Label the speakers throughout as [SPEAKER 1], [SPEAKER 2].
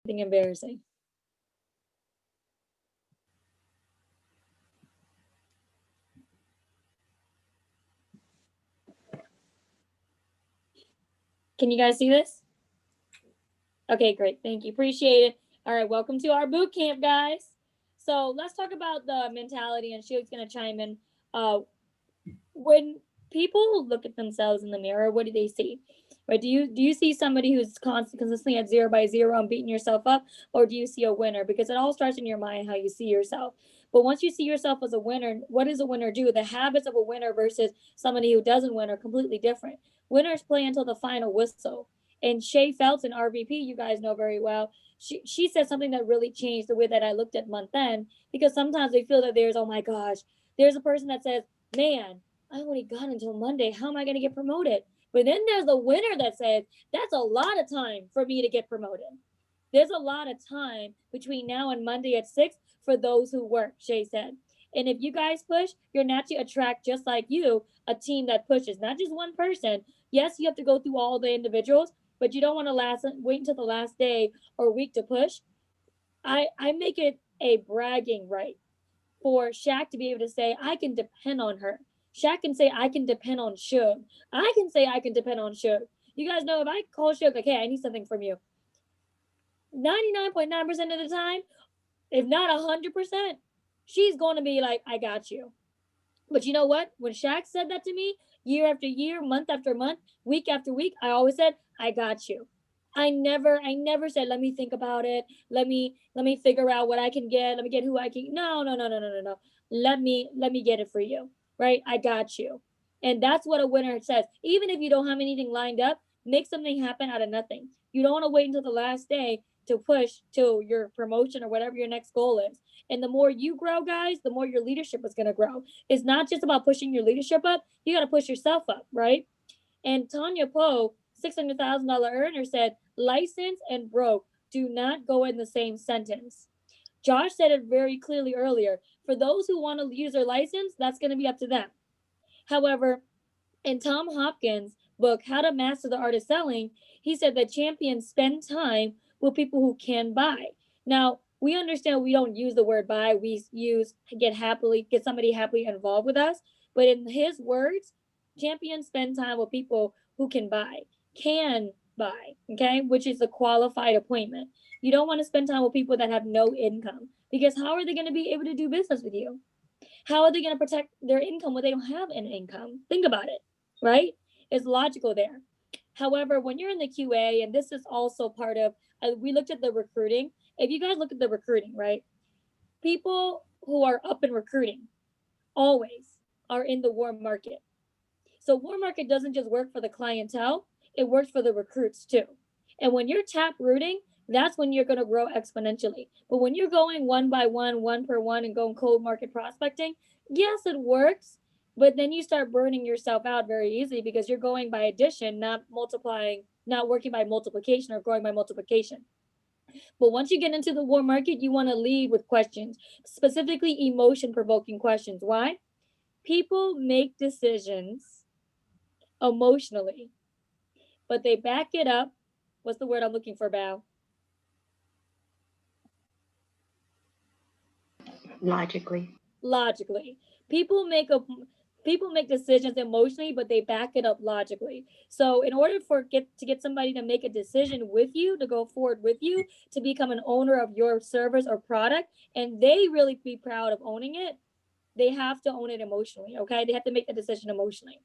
[SPEAKER 1] Something embarrassing. Can you guys see this? Okay, great. Thank you. Appreciate it. All right, welcome to our boot camp, guys. So let's talk about the mentality, and Sheila's going to chime in. When people look at themselves in the mirror, what do they see? Right? Do you see somebody who's consistently at 0 by 0 and beating yourself up, or do you see a winner? Because it all starts in your mind how you see yourself. But once you see yourself as a winner, what does a winner do? The habits of a winner versus somebody who doesn't win are completely different. Winners play until the final whistle. And Shay Felton, RVP, you guys know very well. She said something that really changed the way that I looked at month end, because sometimes we feel that there's, oh my gosh, there's a person that says, man, I only got until Monday. How am I going to get promoted? But then there's the winner that says, that's a lot of time for me to get promoted. There's a lot of time between now and Monday at 6 for those who work, Shay said. And if you guys push, you're naturally attract, just like you, a team that pushes, not just one person. Yes, you have to go through all the individuals, but you don't want to wait until the last day or week to push. I make it a bragging right for Shaq to be able to say, I can depend on her. Shaq can say, I can depend on Suge. I can say, I can depend on Suge. You guys know if I call Suge, like, hey, I need something from you, 99.9% of the time, if not 100%, she's going to be like, I got you. But you know what? When Shaq said that to me, year after year, month after month, week after week, I always said, I got you. I never said, let me think about it. Let me figure out what I can get. Let me get who I can. No, no, no, no, no, no, no. Let me get it for you. Right? I got you. And that's what a winner says. Even if you don't have anything lined up, make something happen out of nothing. You don't want to wait until the last day to push to your promotion or whatever your next goal is. And the more you grow, guys, the more your leadership is going to grow. It's not just about pushing your leadership up. You got to push yourself up, right? And Tanya Poe, $600,000 earner, said, license and broke do not go in the same sentence. Josh said it very clearly earlier. For those who want to use their license, that's going to be up to them. However, in Tom Hopkins' book, How to Master the Art of Selling, he said that champions spend time with people who can buy. Now, we understand we don't use the word buy, we use get somebody happily involved with us. But in his words, champions spend time with people who can buy, okay, which is a qualified appointment. You don't want to spend time with people that have no income, because how are they going to be able to do business with you? How are they going to protect their income when they don't have an income? Think about it, right? It's logical there. However, when you're in the QA, and this is also part of, we looked at the recruiting. If you guys look at the recruiting, right? People who are up in recruiting always are in the warm market. So warm market doesn't just work for the clientele, it works for the recruits too. And when you're tap rooting, that's when you're going to grow exponentially. But when you're going one by one per one, and going cold market prospecting, yes, it works. But then you start burning yourself out very easily, because you're going by addition, not multiplying, not working by multiplication or growing by multiplication. But once you get into the warm market, you want to lead with questions, specifically emotion provoking questions. Why? People make decisions emotionally, but they back it up. What's the word I'm looking for, Bao?
[SPEAKER 2] Logically.
[SPEAKER 1] Logically. People make a people make decisions emotionally, but they back it up logically. So in order for get somebody to make a decision with you, to go forward with you, to become an owner of your service or product, and they really be proud of owning it, they have to own it emotionally. Okay, they have to make the decision emotionally.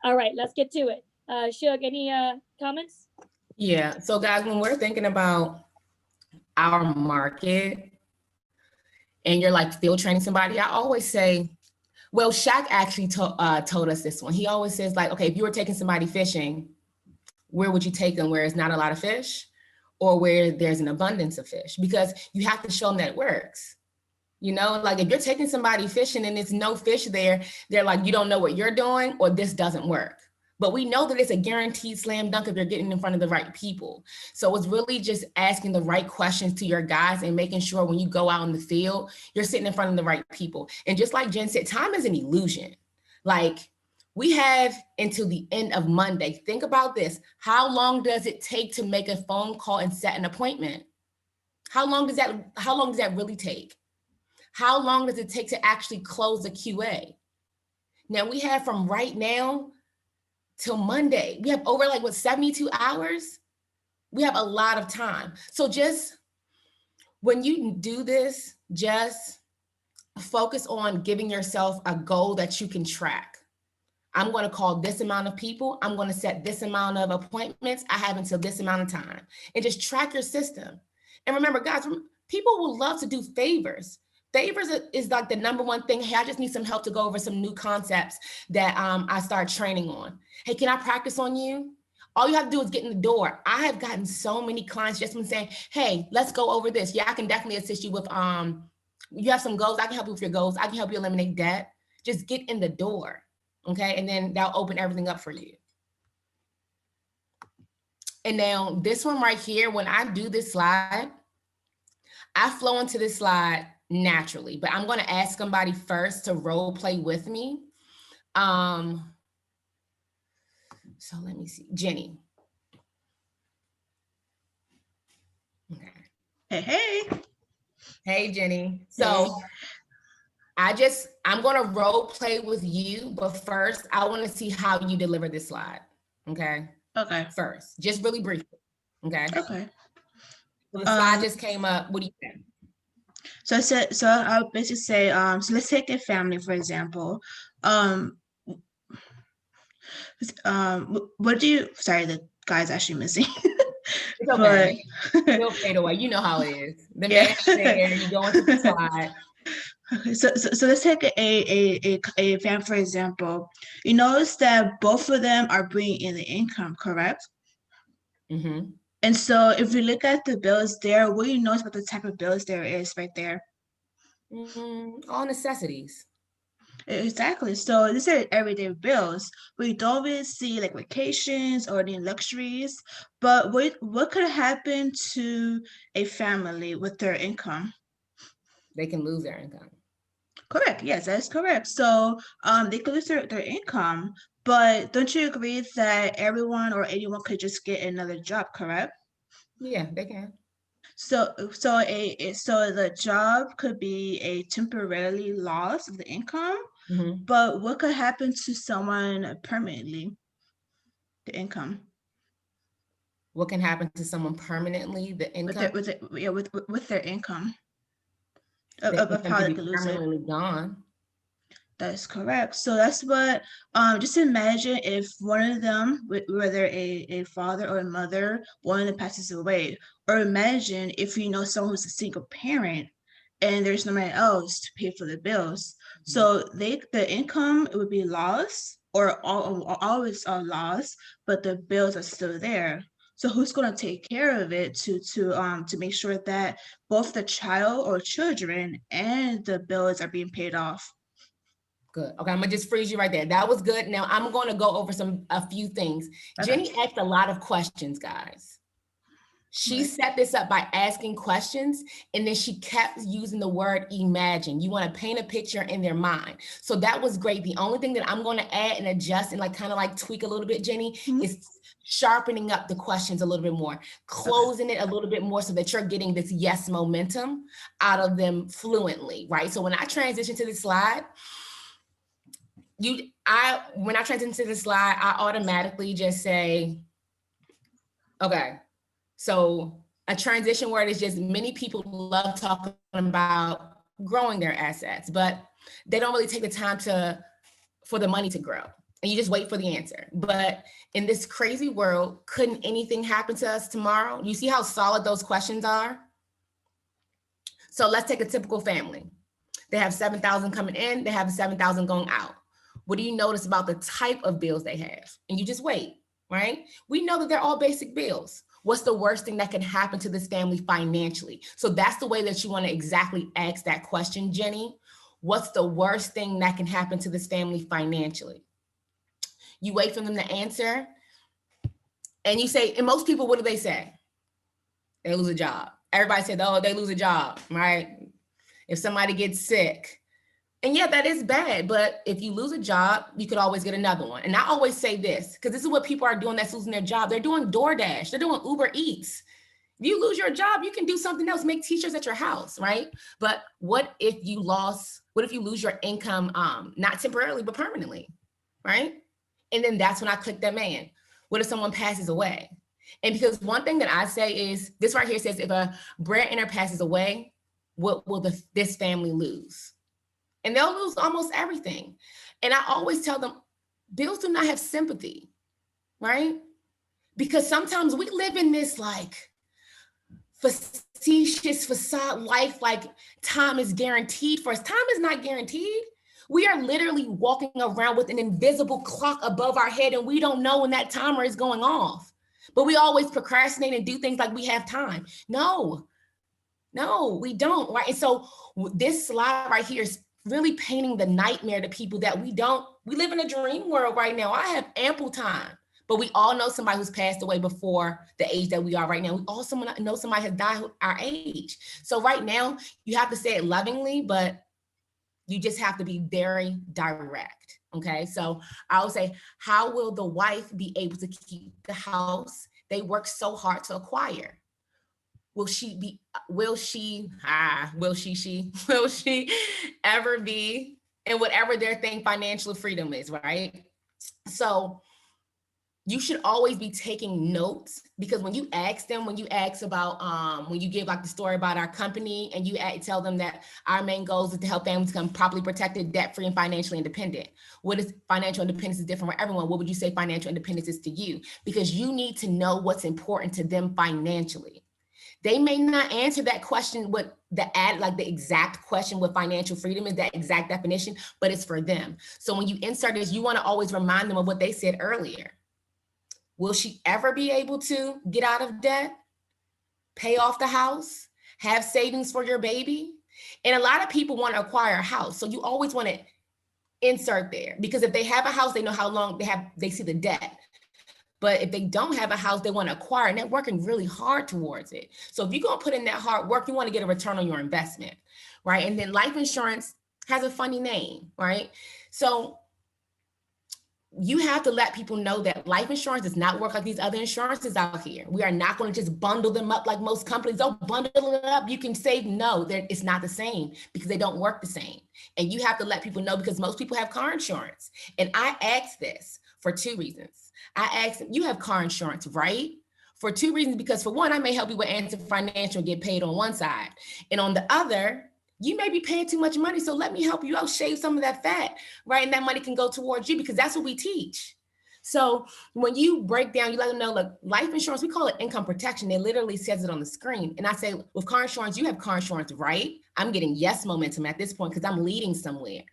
[SPEAKER 1] All right, let's get to it. Shug, any comments?
[SPEAKER 3] Yeah. So, guys, when we're thinking about our market and you're like field training somebody, I always say, well, Shaq actually told us this one. He always says, like, okay, if you were taking somebody fishing, where would you take them? Where there's not a lot of fish, or where there's an abundance of fish? Because you have to show them that it works. You know, like if you're taking somebody fishing and there's no fish there, they're like, you don't know what you're doing, or this doesn't work. But we know that it's a guaranteed slam dunk if you're getting in front of the right people. So it's really just asking the right questions to your guys and making sure when you go out in the field, you're sitting in front of the right people. And just like Jen said, time is an illusion. Like, we have until the end of Monday. Think about this. How long does it take to make a phone call and set an appointment? How long does that really take? How long does it take to actually close the QA? Now we have from right now till Monday, we have over 72 hours. We have a lot of time. So just when you do this, just focus on giving yourself a goal that you can track. I'm going to call this amount of people. I'm going to set this amount of appointments. I have until this amount of time. And just track your system. And remember, guys, people will love to do favors. Favors is like the number one thing. Hey, I just need some help to go over some new concepts that I start training on. Hey, can I practice on you? All you have to do is get in the door. I have gotten so many clients just been saying, hey, let's go over this. Yeah, I can definitely assist you with, you have some goals. I can help you with your goals. I can help you eliminate debt. Just get in the door. Okay, and then that'll open everything up for you. And now this one right here, when I do this slide, I flow into this slide naturally, but I'm going to ask somebody first to role play with me. So let me see, Jenny. Okay.
[SPEAKER 2] Hey.
[SPEAKER 3] Hey, Jenny. So I'm going to role play with you, but first I want to see how you deliver this slide. Okay.
[SPEAKER 2] Okay.
[SPEAKER 3] First, just really briefly. Okay.
[SPEAKER 2] Okay.
[SPEAKER 3] So the slide just came up. What do you think?
[SPEAKER 2] So I'll basically say, so let's take a family, for example. What do you, sorry, the guy's actually missing.
[SPEAKER 3] It's okay. It'll fade away. You know how it is. The man's there, you go into the slide.
[SPEAKER 2] So let's take a family, for example. You notice that both of them are bringing in the income, correct?
[SPEAKER 3] Mm-hmm.
[SPEAKER 2] And so if you look at the bills there, what do you notice about the type of bills there is right there?
[SPEAKER 3] All necessities.
[SPEAKER 2] Exactly. So these are everyday bills. We don't really see like vacations or any luxuries, but what could happen to a family with their income?
[SPEAKER 3] They can lose their income.
[SPEAKER 2] Correct. Yes, that's correct. So they could lose their income, but don't you agree that everyone or anyone could just get another job, correct?
[SPEAKER 3] Yeah, they can.
[SPEAKER 2] So the job could be a temporarily loss of the income, but what could happen to someone permanently? The income.
[SPEAKER 3] What can happen to someone permanently? The income
[SPEAKER 2] with their income.
[SPEAKER 3] Of how they could lose it. Permanently gone.
[SPEAKER 2] That is correct. So that's what, just imagine if one of them, whether a father or a mother, one of them passes away, or imagine if you know someone who's a single parent and there's nobody else to pay for the bills. So the income would be lost or always lost, but the bills are still there. So who's going to take care of it to make sure that both the child or children and the bills are being paid off?
[SPEAKER 3] Good. Okay, I'm gonna just freeze you right there. That was good. Now I'm going to go over a few things. Okay. Jenny asked a lot of questions, guys. She set this up by asking questions, and then she kept using the word imagine. You want to paint a picture in their mind. So that was great. The only thing that I'm going to add and adjust and kind of tweak a little bit, Jenny, is sharpening up the questions a little bit more, closing it a little bit more so that you're getting this yes momentum out of them fluently, right? So when I transition to the slide, when I transition to the slide, I automatically just say, okay, so a transition word is just many people love talking about growing their assets, but they don't really take the time for the money to grow. And you just wait for the answer. But in this crazy world, couldn't anything happen to us tomorrow? You see how solid those questions are? So let's take a typical family. They have 7,000 coming in, they have 7,000 going out. What do you notice about the type of bills they have? And you just wait, right? We know that they're all basic bills. What's the worst thing that can happen to this family financially? So that's the way that you want to exactly ask that question, Jenny. What's the worst thing that can happen to this family financially? You wait for them to answer. And you say, and most people, what do they say? They lose a job. Everybody said, oh, they lose a job, right? If somebody gets sick. And yeah, that is bad. But if you lose a job, you could always get another one. And I always say this, because this is what people are doing that's losing their job. They're doing DoorDash. They're doing Uber Eats. If you lose your job, you can do something else, make t-shirts at your house, right? But what if you lose your income, not temporarily, but permanently, right? And then that's when I click that man. What if someone passes away? And because one thing that I say is, this right here says, if a breadwinner passes away, what will this family lose? And they'll lose almost everything. And I always tell them, bills do not have sympathy, right? Because sometimes we live in this like facetious facade life, like time is guaranteed for us. Time is not guaranteed. We are literally walking around with an invisible clock above our head, and we don't know when that timer is going off. But we always procrastinate and do things like we have time. No, we don't, right? And so this slide right here is really painting the nightmare to people that we live in a dream world right now. I have ample time, but we all know somebody who's passed away before the age that we are right now. We also know somebody has died our age. So right now you have to say it lovingly, but you just have to be very direct. Okay. So I would say, how will the wife be able to keep the house they worked so hard to acquire? Will she ever be in whatever their thing financial freedom is, right? So you should always be taking notes, because when you ask about, when you give like the story about our company and you tell them that our main goal is to help families become properly protected, debt-free, and financially independent. What is financial independence is different for everyone. What would you say financial independence is to you? Because you need to know what's important to them financially. They may not answer that question with the exact question with financial freedom is that exact definition, but it's for them. So when you insert this, you want to always remind them of what they said earlier. Will she ever be able to get out of debt, pay off the house, have savings for your baby? And a lot of people want to acquire a house. So you always want to insert there, because if they have a house, they know how long they see the debt. But if they don't have a house, they want to acquire, and they're working really hard towards it. So if you're going to put in that hard work, you want to get a return on your investment, right? And then life insurance has a funny name, right? So you have to let people know that life insurance does not work like these other insurances out here. We are not going to just bundle them up like most companies. Oh, bundle it up, you can save. No, it's not the same, because they don't work the same. And you have to let people know, because most people have car insurance. And I ask this for two reasons. I ask them, you have car insurance, right? For two reasons, because for one, I may help you with Answer Financial and get paid on one side. And on the other, you may be paying too much money. So let me help you out, shave some of that fat, right? And that money can go towards you, because that's what we teach. So when you break down, you let them know, look, life insurance, we call it income protection. It literally says it on the screen. And I say, with car insurance, you have car insurance, right? I'm getting yes momentum at this point, because I'm leading somewhere.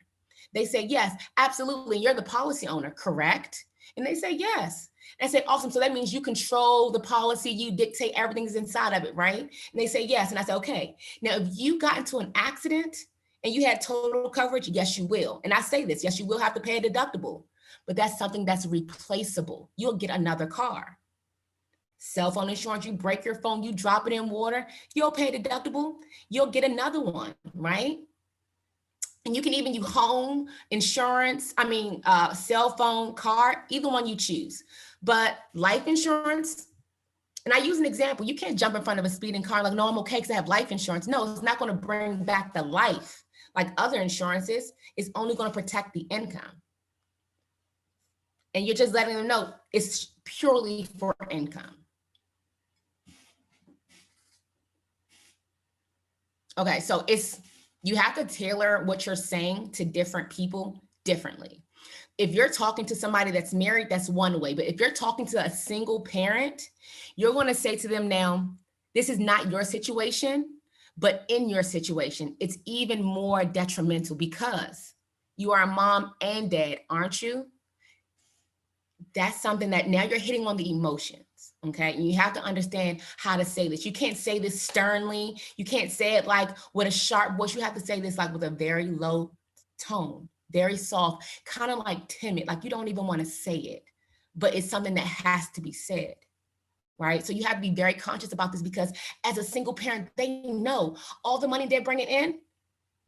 [SPEAKER 3] They say, yes, absolutely. You're the policy owner, correct? And they say, yes. And I say, awesome. So that means you control the policy, you dictate everything is inside of it, right? And they say, yes. And I say, okay. Now, if you got into an accident and you had total coverage, yes, you will. And I say this, yes, you will have to pay a deductible, but that's something that's replaceable. You'll get another car. Cell phone insurance, you break your phone, you drop it in water, you'll pay a deductible, you'll get another one, right? And you can even use home insurance, cell phone, car, either one you choose. But life insurance, and I use an example, you can't jump in front of a speeding car like, no, I'm okay because I have life insurance. No, it's not going to bring back the life like other insurances. It's only going to protect the income. And you're just letting them know it's purely for income. Okay, so you have to tailor what you're saying to different people differently. If you're talking to somebody that's married, that's one way. But if you're talking to a single parent, you're going to say to them now, this is not your situation, but in your situation, it's even more detrimental because you are a mom and dad, aren't you? That's something that now you're hitting on the emotions. Okay. And you have to understand how to say this. You can't say this sternly. You can't say it like with a sharp voice. You have to say this like with a very low tone, very soft, kind of like timid, like you don't even want to say it, but it's something that has to be said. Right. So you have to be very conscious about this, because as a single parent, they know all the money they're bringing in,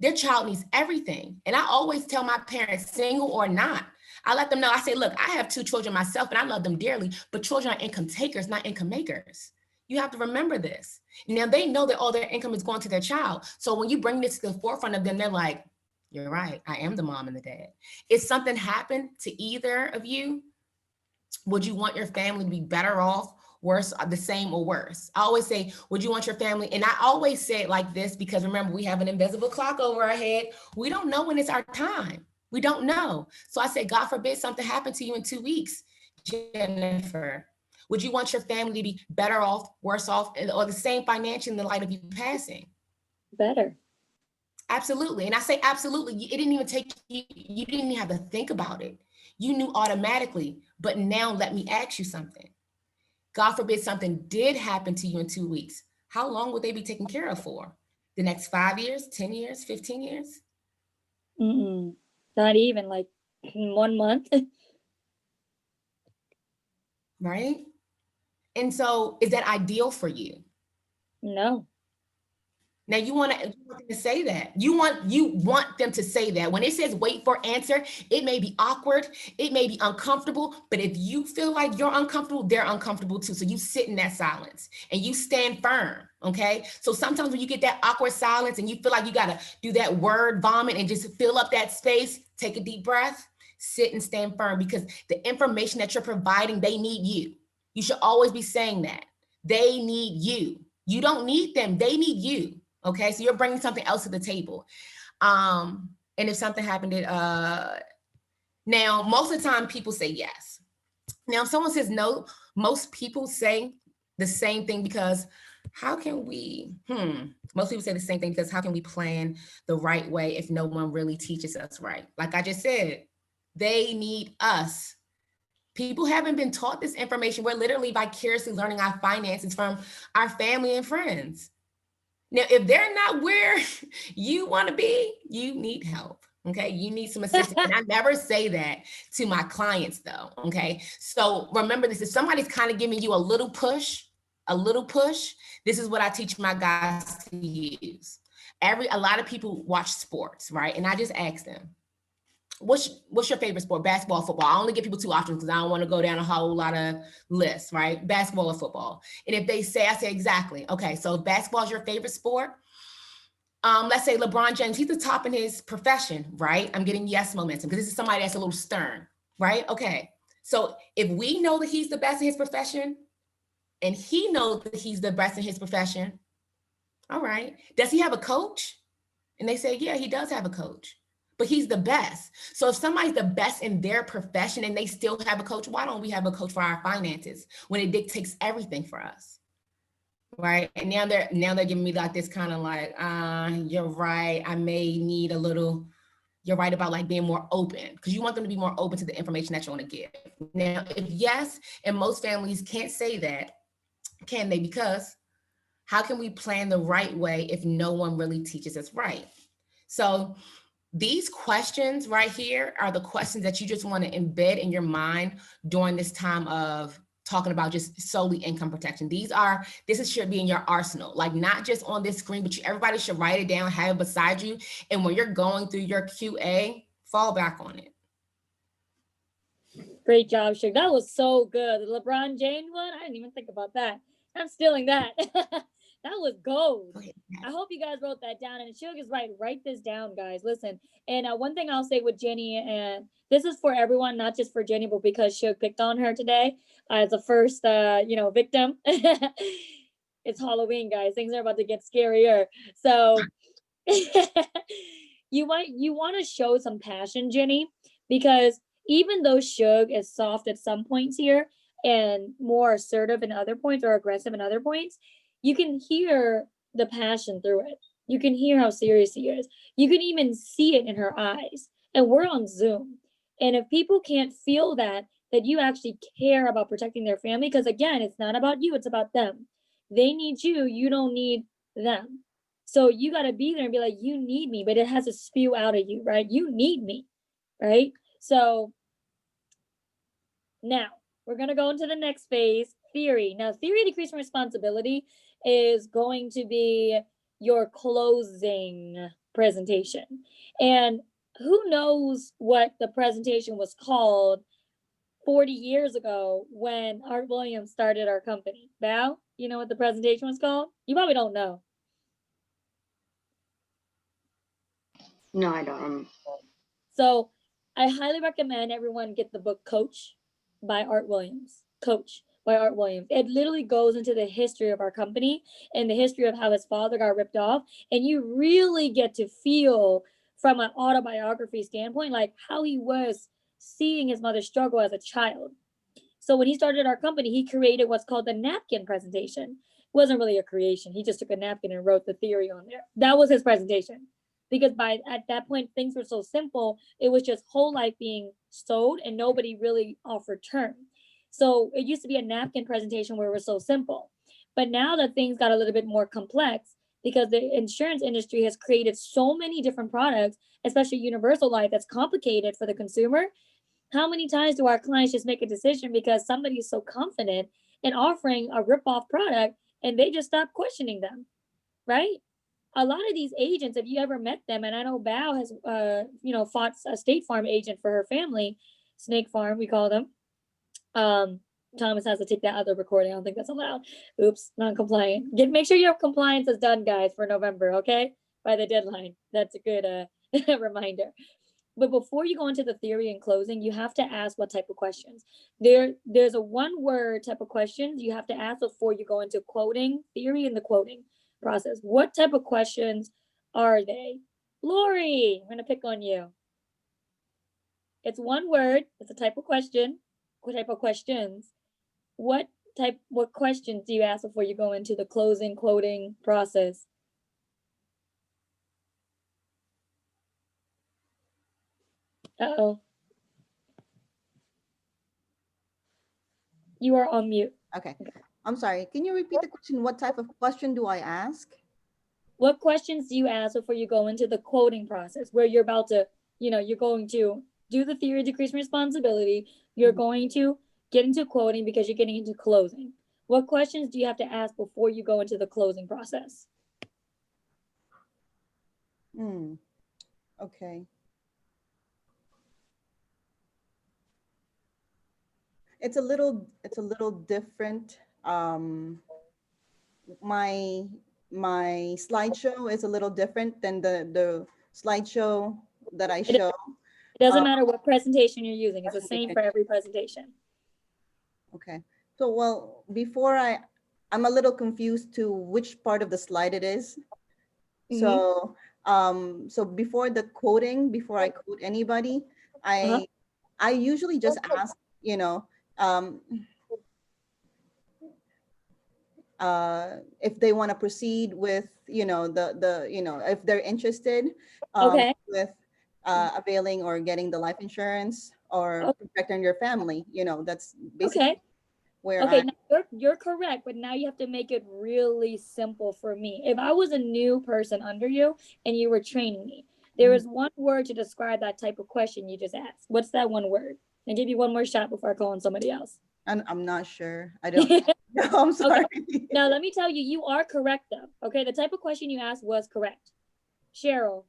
[SPEAKER 3] their child needs everything. And I always tell my parents, single or not, I let them know, I say, look, I have 2 children myself and I love them dearly, but children are income takers, not income makers. You have to remember this. Now they know that all their income is going to their child. So when you bring this to the forefront of them, they're like, you're right, I am the mom and the dad. If something happened to either of you, would you want your family to be better off, worse, the same, or worse? I always say, would you want your family? And I always say it like this, because remember, we have an invisible clock over our head. We don't know when it's our time. We don't know. So I say, God forbid something happened to you in 2 weeks, Jennifer. Would you want your family to be better off, worse off, or the same financially in the light of you passing?
[SPEAKER 1] Better.
[SPEAKER 3] Absolutely. And I say absolutely. It didn't even take you, you didn't even have to think about it. You knew automatically. But now let me ask you something. God forbid something did happen to you in 2 weeks. How long would they be taken care of for? The next 5 years, 10 years, 15 years?
[SPEAKER 1] Not even like 1 month.
[SPEAKER 3] Right? And so is that ideal for you?
[SPEAKER 1] No.
[SPEAKER 3] Now you want them to say that. You want them to say that. When it says wait for answer, it may be awkward, it may be uncomfortable, but if you feel like you're uncomfortable, they're uncomfortable too. So you sit in that silence and you stand firm. Okay. So sometimes when you get that awkward silence and you feel like you got to do that word vomit and just fill up that space, take a deep breath, sit and stand firm, because the information that you're providing, they need you. You should always be saying that. They need you. You don't need them. They need you. Okay, so you're bringing something else to the table. And if something happened, now most of the time people say yes. Now, if someone says no, most people say the same thing, because how can we, most people say the same thing, because how can we plan the right way if no one really teaches us right? Like I just said, they need us. People haven't been taught this information. We're literally vicariously learning our finances from our family and friends. Now, if they're not where you want to be, you need help. Okay. You need some assistance. And I never say that to my clients though. Okay. So remember this, if somebody's kind of giving you a little push, this is what I teach my guys to use. A lot of people watch sports, right? And I just ask them, what's your favorite sport? Basketball, football? I only give people 2 options because I don't want to go down a whole lot of lists, right? Basketball or football. And if they say, I say exactly. Okay, so if basketball is your favorite sport, let's say LeBron James, he's the top in his profession, right? I'm getting yes momentum because this is somebody that's a little stern, right? Okay, so if we know that he's the best in his profession and he knows that he's the best in his profession, all right, does he have a coach? And they say, yeah, he does have a coach, but he's the best. So if somebody's the best in their profession and they still have a coach, why don't we have a coach for our finances when it dictates everything for us? Right. And now they're giving me like this kind of like, you're right. I may need a little, you're right about like being more open, because you want them to be more open to the information that you want to give. Now, if yes, and most families can't say that, can they? Because how can we plan the right way if no one really teaches us right? So these questions right here are the questions that you just want to embed in your mind during this time of talking about just solely income protection. This should be in your arsenal, like not just on this screen, but everybody should write it down, have it beside you. And when you're going through your QA, fall back on it.
[SPEAKER 1] Great job, Shug. That was so good. The LeBron James one, I didn't even think about that. I'm stealing that. That was gold. I hope you guys wrote that down. And Shug is right. Write this down, guys. Listen. And one thing I'll say with Jenny, and this is for everyone, not just for Jenny, but because Shug picked on her today as a first, victim. It's Halloween, guys. Things are about to get scarier. So you want to show some passion, Jenny, because even though Shug is soft at some points here and more assertive in other points or aggressive in other points, you can hear the passion through it. You can hear how serious he is. You can even see it in her eyes. And we're on Zoom. And if people can't feel that you actually care about protecting their family, because again, it's not about you, it's about them. They need you, you don't need them. So you got to be there and be like, you need me, but it has to spew out of you, right? You need me, right? So now we're going to go into the next phase, theory. Now, theory of decreasing responsibility is going to be your closing presentation. And who knows what the presentation was called 40 years ago when Art Williams started our company? Val, You know what the presentation was called? You probably don't know.
[SPEAKER 4] No, I don't.
[SPEAKER 1] So I highly recommend everyone get the book Coach by Art Williams. Coach by Art Williams. It literally goes into the history of our company and the history of how his father got ripped off. And you really get to feel from an autobiography standpoint, like how he was seeing his mother struggle as a child. So when he started our company, he created what's called the napkin presentation. It wasn't really a creation. He just took a napkin and wrote the theory on there. That was his presentation. Because at that point, things were so simple. It was just whole life being sold and nobody really offered term. So it used to be a napkin presentation where it was so simple. But now that things got a little bit more complex, because the insurance industry has created so many different products, especially universal life, that's complicated for the consumer. How many times do our clients just make a decision because somebody is so confident in offering a rip-off product and they just stop questioning them, right? A lot of these agents, if you ever met them, and I know Bao has, fought a State Farm agent for her family, Snake Farm, we call them. Thomas has to take that other recording. I don't think that's allowed. Oops, non-compliant. Make sure your compliance is done, guys, for November, okay? By the deadline. That's a good reminder. But before you go into the theory and closing, you have to ask what type of questions. There's a one word type of questions you have to ask before you go into quoting theory and the quoting process. What type of questions are they? Lori, I'm going to pick on you. It's one word. It's a type of question. What type of questions? What questions do you ask before you go into the closing quoting process? Uh-oh. You are on mute.
[SPEAKER 5] Okay. I'm sorry. Can you repeat the question? What type of question do I ask?
[SPEAKER 1] What questions do you ask before you go into the quoting process where you're about to, you're going to do the theory of decreasing responsibility. You're going to get into quoting because you're getting into closing. What questions do you have to ask before you go into the closing process?
[SPEAKER 5] Okay. It's a little different. My slideshow is a little different than the slideshow that I show.
[SPEAKER 1] It doesn't matter what presentation you're using. It's the same for every presentation.
[SPEAKER 5] Okay. So, well, before I'm a little confused to which part of the slide it is. So, so before the quoting, before I quote anybody, I usually just ask, if they want to proceed with, if they're interested with availing or getting the life insurance or protecting your family, that's basically where
[SPEAKER 1] now you're correct, but now you have to make it really simple for me. If I was a new person under you and you were training me, there is one word to describe that type of question you just asked. What's that one word? And give you one more shot before I call on somebody else.
[SPEAKER 5] I'm not sure. I don't know. I'm sorry.
[SPEAKER 1] Okay. Now, let me tell you, you are correct, though. Okay, the type of question you asked was correct. Cheryl.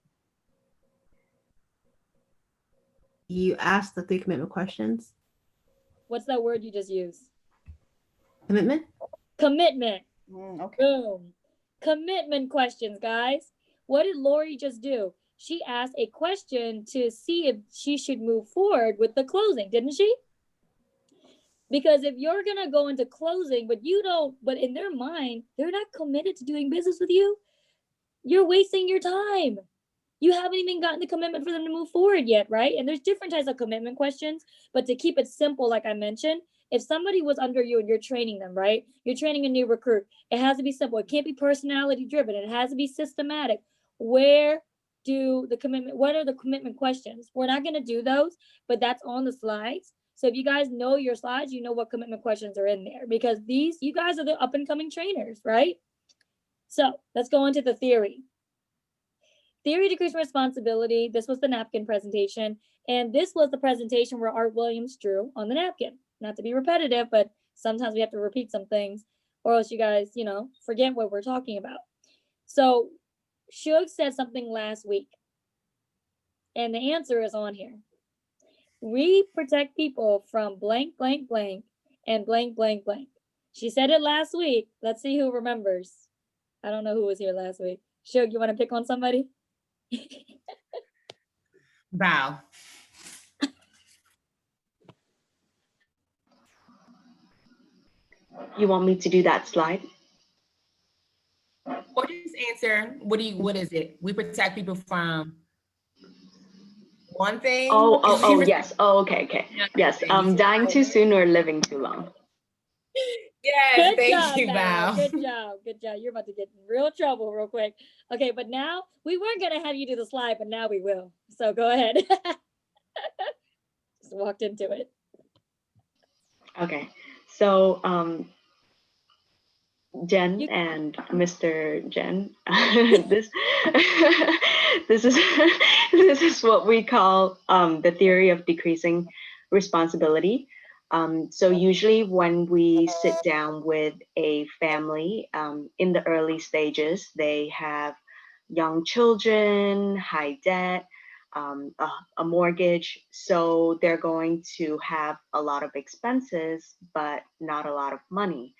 [SPEAKER 6] You asked the 3 commitment questions.
[SPEAKER 1] What's that word you just used?
[SPEAKER 6] Commitment?
[SPEAKER 1] Commitment.
[SPEAKER 5] Okay.
[SPEAKER 1] Boom. Commitment questions, guys. What did Lori just do? She asked a question to see if she should move forward with the closing, didn't she? Because if you're going to go into closing, but in their mind, they're not committed to doing business with you, you're wasting your time. You haven't even gotten the commitment for them to move forward yet, right? And there's different types of commitment questions, but to keep it simple, like I mentioned, if somebody was under you and you're training them, right? You're training a new recruit. It has to be simple. It can't be personality driven. It has to be systematic. What are the commitment questions? We're not going to do those, but that's on the slides. So if you guys know your slides, you know what commitment questions are in there because you guys are the up and coming trainers, right? So let's go into the theory. Theory of decreasing responsibility. This was the napkin presentation. And this was the presentation where Art Williams drew on the napkin. Not to be repetitive, but sometimes we have to repeat some things or else you guys, forget what we're talking about. So Shug said something last week. And the answer is on here. We protect people from blank, blank, blank, and blank, blank, blank. She said it last week. Let's see who remembers. I don't know who was here last week. Shug, you want to pick on somebody?
[SPEAKER 3] Bow.
[SPEAKER 4] You want me to do that slide?
[SPEAKER 3] Or just answer, what is it? We protect people from one thing.
[SPEAKER 4] Oh, yes. Oh, okay. Yes.
[SPEAKER 3] Thing.
[SPEAKER 4] Dying too soon or living too long.
[SPEAKER 3] Yes,
[SPEAKER 1] Good job,
[SPEAKER 3] thank you, Val.
[SPEAKER 1] Good job. You're about to get in real trouble real quick. Okay, but now we weren't gonna have you do the slide, but now we will. So go ahead. Just walked into it.
[SPEAKER 4] Okay. So Jen and Mr. Jen, this this is this is what we call the theory of decreasing responsibility. So usually when we sit down with a family in the early stages, they have young children, high debt, a mortgage. So they're going to have a lot of expenses, but not a lot of money.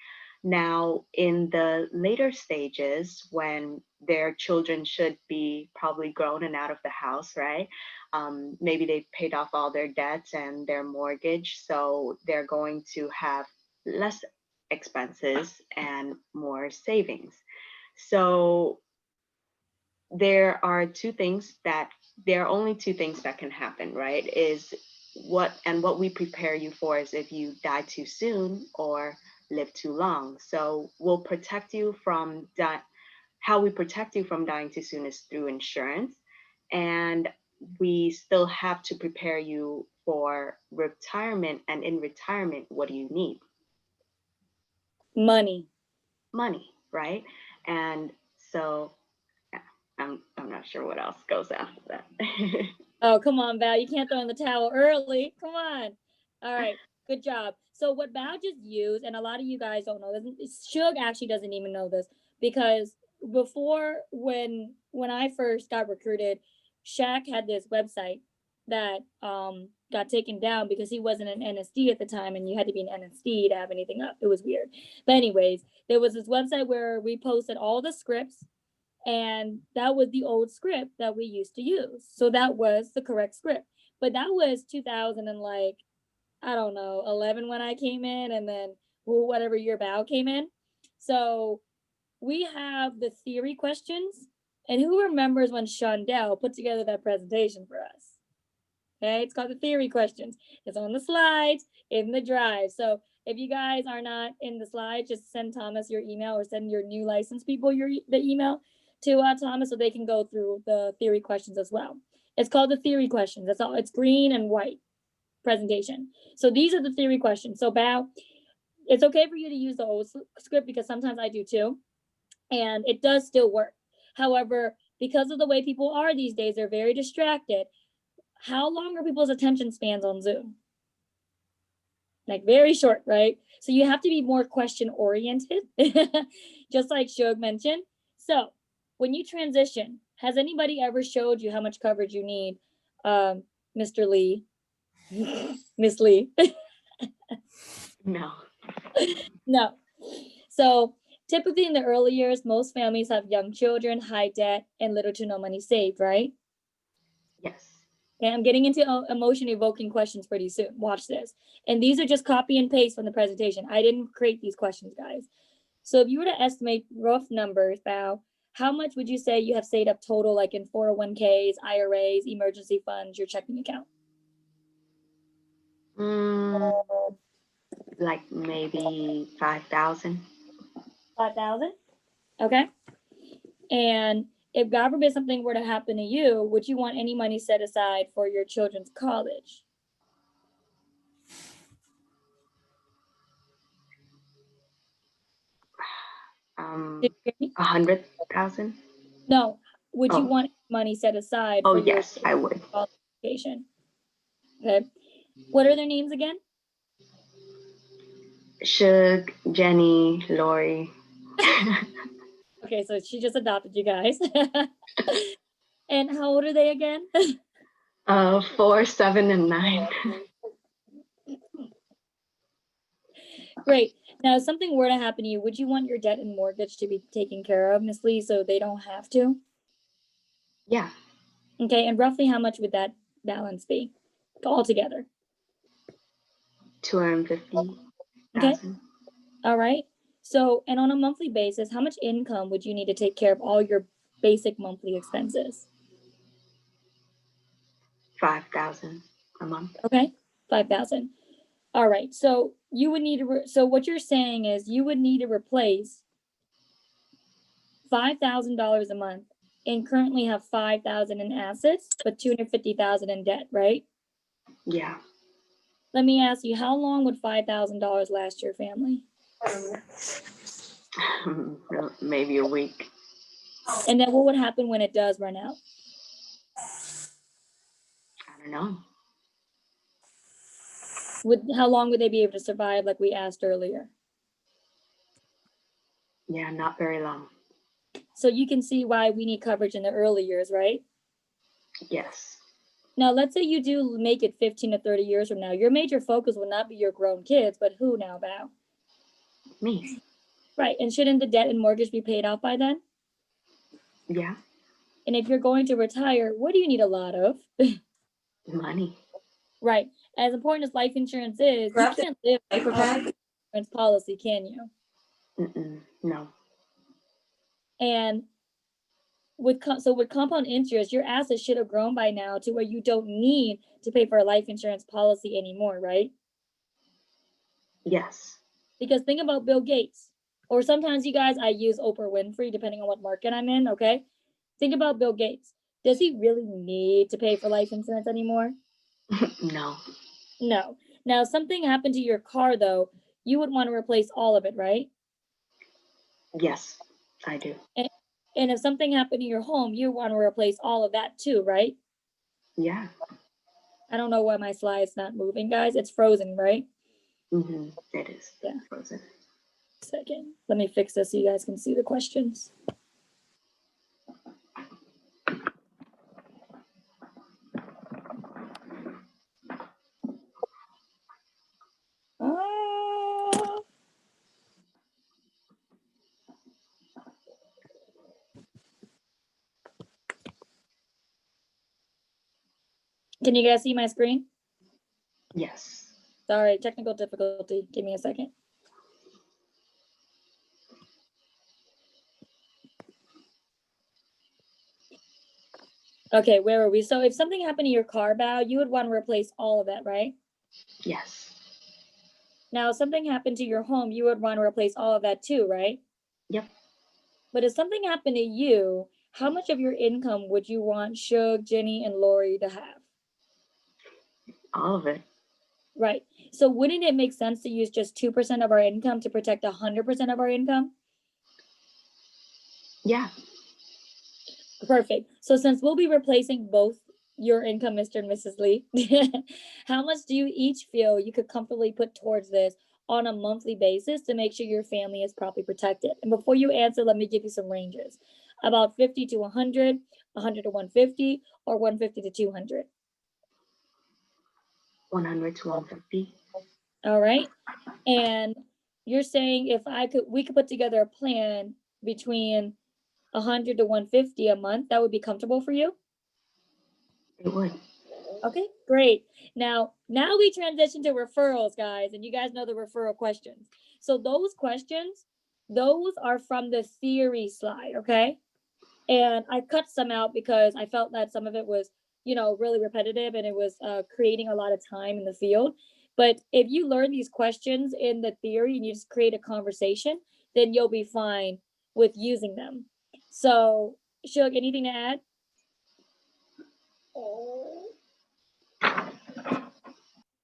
[SPEAKER 4] Now, in the later stages, when their children should be probably grown and out of the house, right? Maybe they paid off all their debts and their mortgage, so they're going to have less expenses and more savings. So there are only two things that can happen, right? Is what we prepare you for is if you die too soon or live too long. So we'll protect you from that. How we protect you from dying too soon is through insurance. And we still have to prepare you for retirement. And in retirement, what do you need?
[SPEAKER 1] Money,
[SPEAKER 4] right? And so I'm not sure what else goes after that.
[SPEAKER 1] Oh, come on, Val. You can't throw in the towel early. Come on. All right. Good job. So what Val just used, and a lot of you guys don't know this, Shug actually doesn't even know this, because before when I first got recruited, Shaq had this website that got taken down because he wasn't an NSD at the time, and you had to be an NSD to have anything up. It was weird. But anyways, there was this website where we posted all the scripts, and that was the old script that we used to use. So that was the correct script. But that was 2000 and like, I don't know, 11 when I came in, and then whatever year Bao came in. So we have the theory questions. And who remembers when Shondell put together that presentation for us? Okay, it's called the theory questions. It's on the slides in the drive. So if you guys are not in the slides, just send Thomas your email or send your new licensed people the email to Thomas so they can go through the theory questions as well. It's called the theory questions. That's all. It's green and white presentation. So these are the theory questions. So Bao, it's okay for you to use the old script because sometimes I do too, and it does still work. However, because of the way people are these days, they're very distracted. How long are people's attention spans on Zoom? Like very short, right? So you have to be more question oriented, just like Shug mentioned. So when you transition, has anybody ever showed you how much coverage you need, Mr. Lee, Miss Lee?
[SPEAKER 4] No.
[SPEAKER 1] No. So typically in the early years, most families have young children, high debt, and little to no money saved, right?
[SPEAKER 4] Yes.
[SPEAKER 1] Okay, I'm getting into emotion evoking questions pretty soon. Watch this. And these are just copy and paste from the presentation. I didn't create these questions, guys. So if you were to estimate rough numbers, Bao, how much would you say you have saved up total, like in 401ks, IRAs, emergency funds, your checking account?
[SPEAKER 4] Like maybe 5,000.
[SPEAKER 1] 5,000? Okay. And if God forbid something were to happen to you, would you want any money set aside for your children's college? Did you hear me?
[SPEAKER 4] 100,000.
[SPEAKER 1] No. Would you want money set aside
[SPEAKER 4] Oh,
[SPEAKER 1] for your
[SPEAKER 4] yes, I would.
[SPEAKER 1] college education? Okay. What are their names again?
[SPEAKER 4] Shug, Jenny, Lori.
[SPEAKER 1] Okay, so she just adopted you guys. And how old are they again?
[SPEAKER 4] 4, 7, and 9.
[SPEAKER 1] Great. Now, if something were to happen to you, would you want your debt and mortgage to be taken care of, Miss Lee, so they don't have to?
[SPEAKER 4] Yeah.
[SPEAKER 1] Okay, and roughly how much would that balance be altogether?
[SPEAKER 4] 250,000.
[SPEAKER 1] Okay. All right. So, and on a monthly basis, how much income would you need to take care of all your basic monthly expenses?
[SPEAKER 4] 5,000 a month.
[SPEAKER 1] Okay, 5,000. All right. So you would need to. So what you're saying is you would need to replace $5,000 a month, and currently have 5,000 in assets, but 250,000 in debt, right?
[SPEAKER 4] Yeah.
[SPEAKER 1] Let me ask you, how long would $5,000 last your family?
[SPEAKER 4] Maybe a week.
[SPEAKER 1] And then what would happen when it does run out?
[SPEAKER 4] I don't know.
[SPEAKER 1] How long would they be able to survive, like we asked earlier?
[SPEAKER 4] Yeah, not very long.
[SPEAKER 1] So you can see why we need coverage in the early years, right?
[SPEAKER 4] Yes.
[SPEAKER 1] Now, let's say you do make it 15 to 30 years from now. Your major focus will not be your grown kids, but who now, Val?
[SPEAKER 4] Me.
[SPEAKER 1] Right. And shouldn't the debt and mortgage be paid off by then?
[SPEAKER 4] Yeah.
[SPEAKER 1] And if you're going to retire, what do you need a lot of?
[SPEAKER 4] Money.
[SPEAKER 1] Right. As important as life insurance is, you can't live off life insurance policy, can you?
[SPEAKER 4] No.
[SPEAKER 1] And with compound interest, your assets should have grown by now to where you don't need to pay for a life insurance policy anymore, right?
[SPEAKER 4] Yes.
[SPEAKER 1] Because think about Bill Gates, or sometimes you guys, I use Oprah Winfrey, depending on what market I'm in, okay? Think about Bill Gates. Does he really need to pay for life insurance anymore?
[SPEAKER 4] No.
[SPEAKER 1] No. Now, if something happened to your car, though, you would want to replace all of it, right?
[SPEAKER 4] Yes, I do.
[SPEAKER 1] And if something happened to your home, you want to replace all of that too, right?
[SPEAKER 4] Yeah.
[SPEAKER 1] I don't know why my slide's not moving, guys. It's frozen, right?
[SPEAKER 4] It is.
[SPEAKER 1] Yeah.
[SPEAKER 4] Frozen.
[SPEAKER 1] Second. Let me fix this so you guys can see the questions. Can you guys see my screen?
[SPEAKER 4] Yes.
[SPEAKER 1] Sorry, technical difficulty. Give me a second. Okay, where are we? So if something happened to your car, Bao, you would want to replace all of that, right?
[SPEAKER 4] Yes.
[SPEAKER 1] Now, if something happened to your home, you would want to replace all of that too, right?
[SPEAKER 4] Yep.
[SPEAKER 1] But if something happened to you, how much of your income would you want Shug, Jenny, and Lori to have?
[SPEAKER 4] All of it.
[SPEAKER 1] Right. So wouldn't it make sense to use just 2% of our income to protect 100% of our income?
[SPEAKER 4] Yeah.
[SPEAKER 1] Perfect. So since we'll be replacing both your income, Mr. and Mrs. Lee, how much do you each feel you could comfortably put towards this on a monthly basis to make sure your family is properly protected? And before you answer, let me give you some ranges. About 50 to 100, 100 to 150, or 150 to 200.
[SPEAKER 4] 100 to 150.
[SPEAKER 1] All right. And you're saying if we could put together a plan between 100 to 150 a month, that would be comfortable for you?
[SPEAKER 4] It would.
[SPEAKER 1] Okay, great. Now we transition to referrals, guys, and you guys know the referral questions. So those questions, those are from the theory slide, okay? And I cut some out because I felt that some of it was, really repetitive, and it was creating a lot of time in the field. But if you learn these questions in the theory and you just create a conversation, then you'll be fine with using them. So, Shug, anything to add?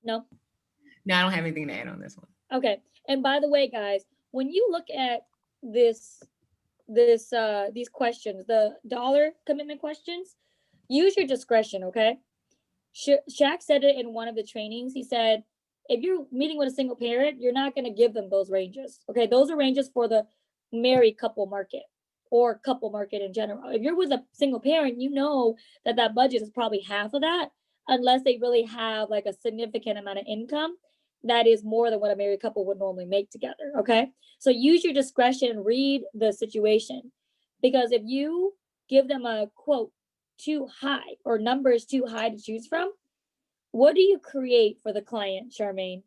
[SPEAKER 1] No?
[SPEAKER 3] No, I don't have anything to add on this one.
[SPEAKER 1] Okay. And by the way, guys, when you look at these questions, the dollar commitment questions, use your discretion, okay? Shaq said it in one of the trainings. He said, if you're meeting with a single parent, you're not going to give them those ranges. Okay, those are ranges for the married couple market or couple market in general. If you're with a single parent, you know that budget is probably half of that, unless they really have like a significant amount of income. that is more than what a married couple would normally make together. Okay. So use your discretion and read the situation. Because if you give them a quote too high or numbers too high to choose from, what do you create for the client, Charmaine?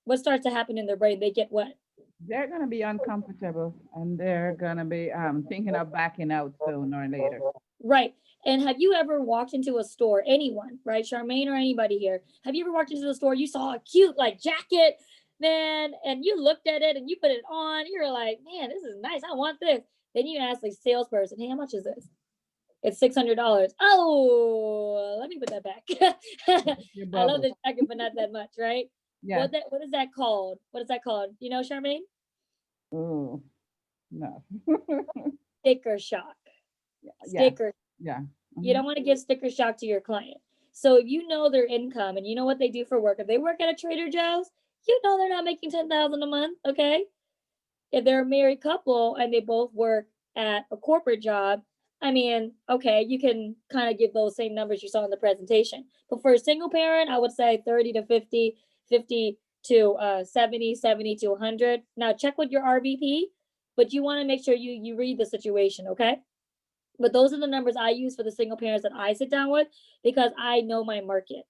[SPEAKER 1] What starts to happen in their brain? They get what?
[SPEAKER 7] They're gonna be uncomfortable and they're gonna be thinking of backing out sooner or later.
[SPEAKER 1] Right. And have you ever walked into a store, anyone, right? Charmaine or anybody here, have you ever walked into the store, you saw a cute like jacket, man, and you looked at it and you put it on, you're like, man, this is nice. I want this. Then you ask like salesperson, hey, how much is this? It's $600. Oh, let me put that back.
[SPEAKER 7] Your
[SPEAKER 1] I love
[SPEAKER 7] bubble.
[SPEAKER 1] this jacket, but not that much, right?
[SPEAKER 7] Yeah.
[SPEAKER 1] What is that called? What is that called? You know, Charmaine?
[SPEAKER 7] Oh, no.
[SPEAKER 1] Sticker shock.
[SPEAKER 7] Yeah.
[SPEAKER 1] Sticker.
[SPEAKER 7] Yeah.
[SPEAKER 1] You don't want to give sticker shock to your client. So if you know their income and you know what they do for work, if they work at a Trader Joe's, you know they're not making $10,000 a month, okay? If they're a married couple and they both work at a corporate job, I mean, okay, you can kind of give those same numbers you saw in the presentation. But for a single parent, I would say 30 to 50, 50 to 70, 70 to 100. Now check with your RVP, but you want to make sure you read the situation, okay? But those are the numbers I use for the single parents that I sit down with because I know my market.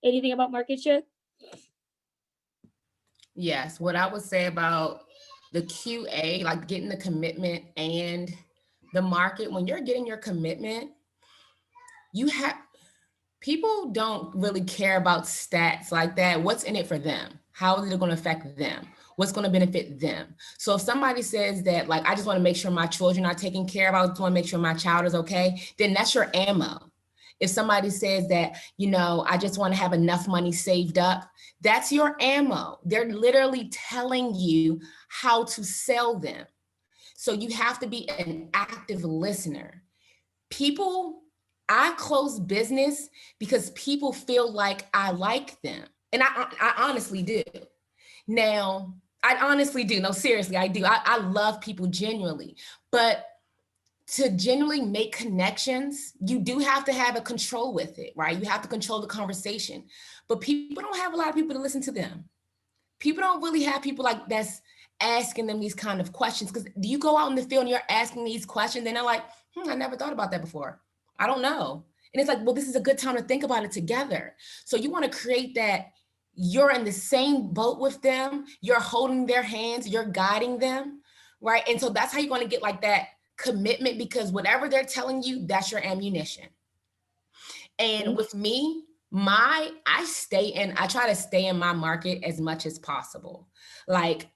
[SPEAKER 1] Anything about market share?
[SPEAKER 3] Yes, what I would say about the QA, like getting the commitment and the market, when you're getting your commitment, people don't really care about stats like that. What's in it for them? How is it going to affect them? What's going to benefit them? So if somebody says that, like, I just want to make sure my children are taken care of, I just want to make sure my child is okay, then that's your ammo. If somebody says that, I just want to have enough money saved up, that's your ammo. They're literally telling you how to sell them. So you have to be an active listener. I close business because people feel like I like them. And I honestly do. Now, I honestly do. No, seriously, I do. I love people genuinely. But to genuinely make connections, you do have to have a control with it, right? You have to control the conversation. But people don't have a lot of people to listen to them. People don't really have people like that's asking them these kind of questions. Because do you go out in the field and you're asking these questions and they're like, I never thought about that before. I don't know. And it's like, well, this is a good time to think about it together. So you want to create that you're in the same boat with them, you're holding their hands, you're guiding them, right? And so that's how you're going to get like that commitment, because whatever they're telling you, that's your ammunition. And with me, I try to stay in my market as much as possible. Like